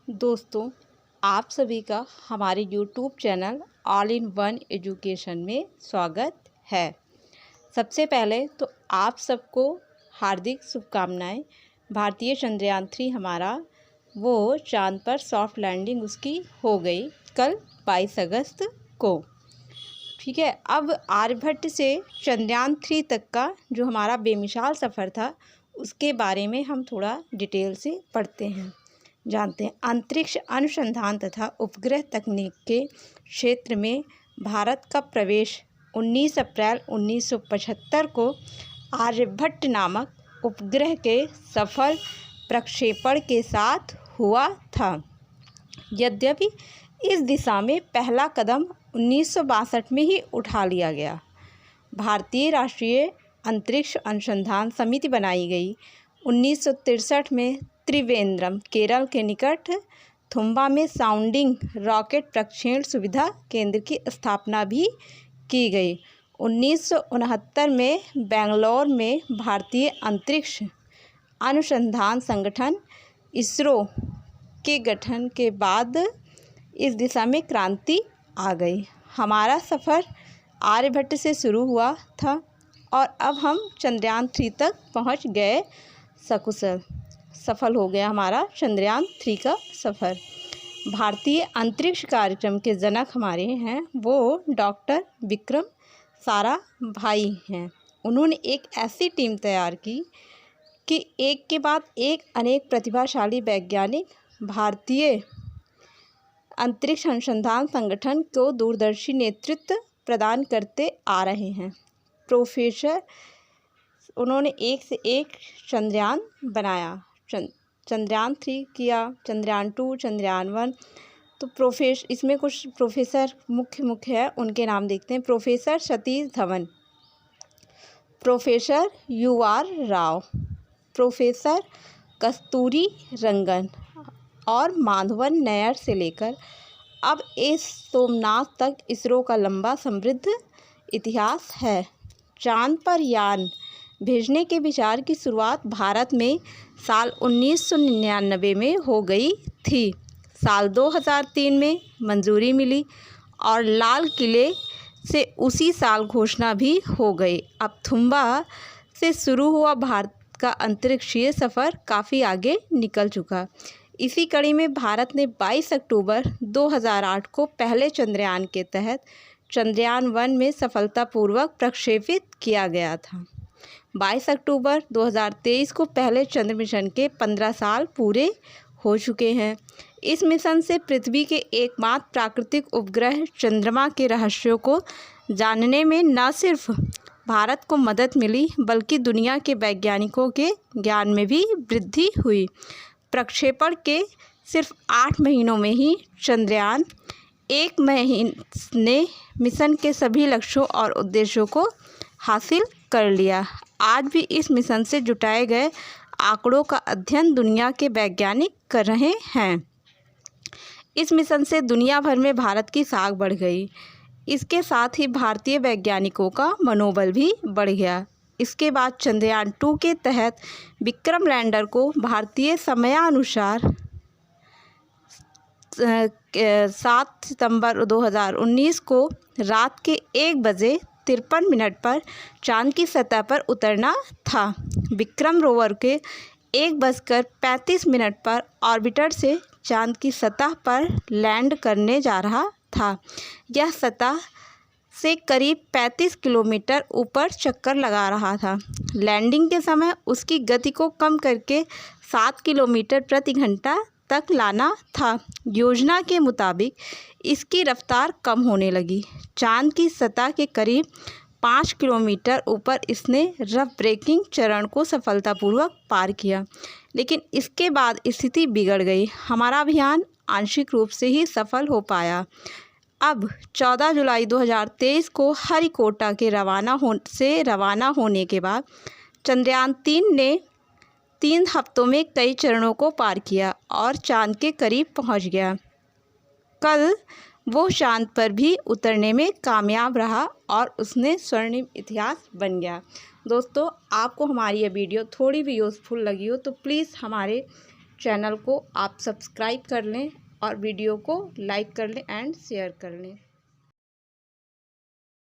दोस्तों, आप सभी का हमारे YouTube channel all in one education में स्वागत है। सबसे पहले तो आप सबको हार्दिक शुभकामनाएं। भारतीय चंद्रयान 3 हमारा वो चांद पर सॉफ्ट लैंडिंग उसकी हो गई कल 22 अगस्त को। ठीक है, अब आर्यभट्ट से चंद्रयान 3 तक का जो हमारा बेमिसाल सफ़र था उसके बारे में हम थोड़ा डिटेल से पढ़ते हैं, जानते हैं। अंतरिक्ष अनुसंधान तथा उपग्रह तकनीक के क्षेत्र में भारत का प्रवेश 19 अप्रैल 1975 को आर्यभट्ट नामक उपग्रह के सफल प्रक्षेपण के साथ हुआ था। यद्यपि इस दिशा में पहला कदम 1962 में ही उठा लिया गया। भारतीय राष्ट्रीय अंतरिक्ष अनुसंधान समिति बनाई गई। 1963 में त्रिवेंद्रम, केरल के निकट थुम्बा में साउंडिंग रॉकेट प्रक्षेपण सुविधा केंद्र की स्थापना भी की गई। 1969 में बेंगलोर में भारतीय अंतरिक्ष अनुसंधान संगठन इसरो के गठन के बाद इस दिशा में क्रांति आ गई। हमारा सफ़र आर्यभट्ट से शुरू हुआ था और अब हम चंद्रयान 3 तक पहुंच गए। सकुशल सफल हो गया हमारा चंद्रयान 3 का सफ़र। भारतीय अंतरिक्ष कार्यक्रम के जनक हमारे हैं वो डॉक्टर विक्रम साराभाई हैं। उन्होंने एक ऐसी टीम तैयार की कि एक के बाद एक अनेक प्रतिभाशाली वैज्ञानिक भारतीय अंतरिक्ष अनुसंधान संगठन को दूरदर्शी नेतृत्व प्रदान करते आ रहे हैं। उन्होंने एक से एक चंद्रयान बनाया। चंद्रयान 3 किया, चंद्रयान 2, चंद्रयान 1। तो इसमें कुछ प्रोफेसर मुख्य है, उनके नाम देखते हैं। Professor Satish Dhawan, professor UR Rao, professor Kasturirangan और माधवन नायर से लेकर अब इस सोमनाथ तक इसरो का लंबा समृद्ध इतिहास है। चांद पर यान भेजने के विचार की शुरुआत भारत में साल 1999 में हो गई थी। साल 2003 में मंजूरी मिली और लाल किले से उसी साल घोषणा भी हो गई। अब थुम्बा से शुरू हुआ भारत का अंतरिक्षीय सफ़र काफ़ी आगे निकल चुका। इसी कड़ी में भारत ने 22 अक्टूबर 2008 को पहले चंद्रयान के तहत चंद्रयान 1 में सफलतापूर्वक प्रक्षेपित किया गया था। 22 अक्टूबर 2023 को पहले चंद्र मिशन के 15 साल पूरे हो चुके हैं। इस मिशन से पृथ्वी के एकमात्र प्राकृतिक उपग्रह चंद्रमा के रहस्यों को जानने में न सिर्फ भारत को मदद मिली बल्कि दुनिया के वैज्ञानिकों के ज्ञान में भी वृद्धि हुई। प्रक्षेपण के सिर्फ 8 महीनों में ही चंद्रयान 1 ने मिशन के सभी लक्ष्यों और उद्देश्यों को हासिल कर लिया। आज भी इस मिशन से जुटाए गए आंकड़ों का अध्ययन दुनिया के वैज्ञानिक कर रहे हैं। इस मिशन से दुनिया भर में भारत की साख बढ़ गई। इसके साथ ही भारतीय वैज्ञानिकों का मनोबल भी बढ़ गया। इसके बाद चंद्रयान 2 के तहत विक्रम लैंडर को भारतीय समयानुसार 7 सितंबर 2019 को रात के 1:53 पर चांद की सतह पर उतरना था। विक्रम रोवर के 1:35 पर ऑर्बिटर से चांद की सतह पर लैंड करने जा रहा था। यह सतह से करीब 35 किलोमीटर ऊपर चक्कर लगा रहा था। लैंडिंग के समय उसकी गति को कम करके 7 किलोमीटर प्रति घंटा तक लाना था। योजना के मुताबिक इसकी रफ्तार कम होने लगी। चांद की सतह के करीब 5 किलोमीटर ऊपर इसने रफ ब्रेकिंग चरण को सफलतापूर्वक पार किया, लेकिन इसके बाद स्थिति बिगड़ गई। हमारा अभियान आंशिक रूप से ही सफल हो पाया। अब 14 जुलाई 2023 को श्रीहरिकोटा के रवाना होने के बाद चंद्रयान 3 ने 3 हफ्तों में कई चरणों को पार किया और चांद के करीब पहुंच गया। कल वो चांद पर भी उतरने में कामयाब रहा और उसने स्वर्णिम इतिहास बन गया। दोस्तों, आपको हमारी ये वीडियो थोड़ी भी यूज़फुल लगी हो तो प्लीज़ हमारे चैनल को आप सब्सक्राइब कर लें और वीडियो को लाइक कर लें एंड शेयर कर लें।